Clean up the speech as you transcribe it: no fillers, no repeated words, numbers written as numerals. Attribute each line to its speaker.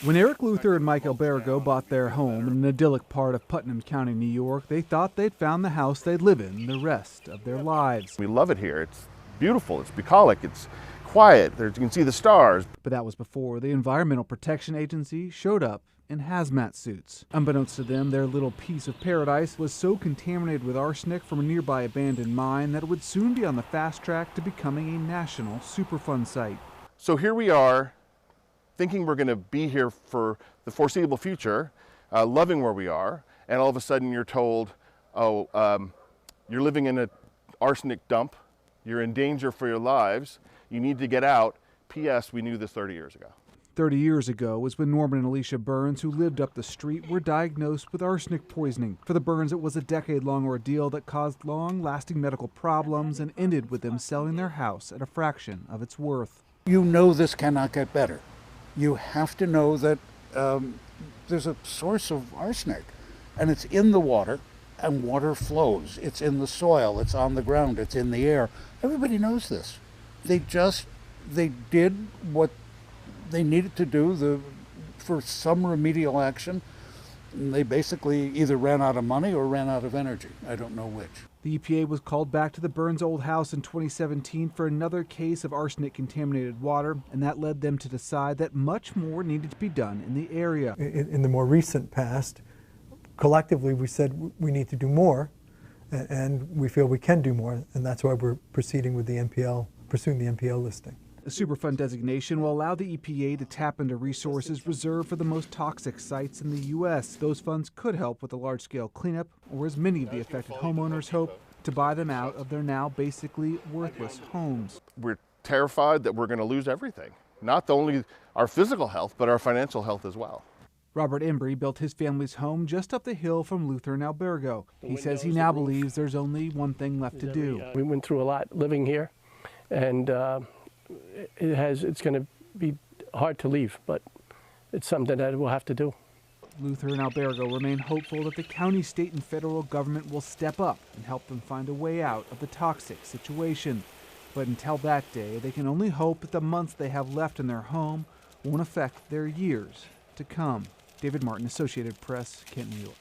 Speaker 1: When Eric Luther and Mike Albergo bought their home in an idyllic part of Putnam County, New York, they thought they'd found the house they'd live in the rest of their lives.
Speaker 2: We love it here. It's beautiful, it's bucolic, it's quiet, you can see the stars.
Speaker 1: But that was before the Environmental Protection Agency showed up in hazmat suits. Unbeknownst to them, their little piece of paradise was so contaminated with arsenic from a nearby abandoned mine that it would soon be on the fast track to becoming a national Superfund site.
Speaker 2: So here we are, thinking we're going to be here for the foreseeable future, loving where we are, and all of a sudden you're told, oh, you're living in an arsenic dump, you're in danger for your lives, you need to get out. P.S. We knew this 30 years ago.
Speaker 1: 30 years ago was when Norman and Alicia Burns, who lived up the street, were diagnosed with arsenic poisoning. For the Burns, it was a decade-long ordeal that caused long-lasting medical problems and ended with them selling their house at a fraction of its worth.
Speaker 3: You know this cannot get better. You have to know that there's a source of arsenic, and it's in the water, and water flows. It's in the soil, it's on the ground, it's in the air. Everybody knows this. They did what they needed to do for some remedial action. And they basically either ran out of money or ran out of energy. I don't know which.
Speaker 1: The EPA was called back to the Burns' old house in 2017 for another case of arsenic-contaminated water, and that led them to decide that much more needed to be done in the area.
Speaker 4: In the more recent past, collectively we said we need to do more, and we feel we can do more, and that's why we're proceeding with the NPL, pursuing the NPL listing.
Speaker 1: The Superfund designation will allow the EPA to tap into resources reserved for the most toxic sites in the U.S. Those funds could help with a large-scale cleanup, or as many of the affected homeowners hope, to buy them out of their now basically worthless homes.
Speaker 2: We're terrified that we're going to lose everything, not only our physical health, but our financial health as well.
Speaker 1: Robert Embry built his family's home just up the hill from Luther and Albergo. He says he now believes there's only one thing left to do.
Speaker 5: We went through a lot living here, and it's going to be hard to leave, but it's something that we'll have to do.
Speaker 1: Luther and Albergo remain hopeful that the county, state, and federal government will step up and help them find a way out of the toxic situation. But until that day, they can only hope that the months they have left in their home won't affect their years to come. David Martin, Associated Press, Kent, New York.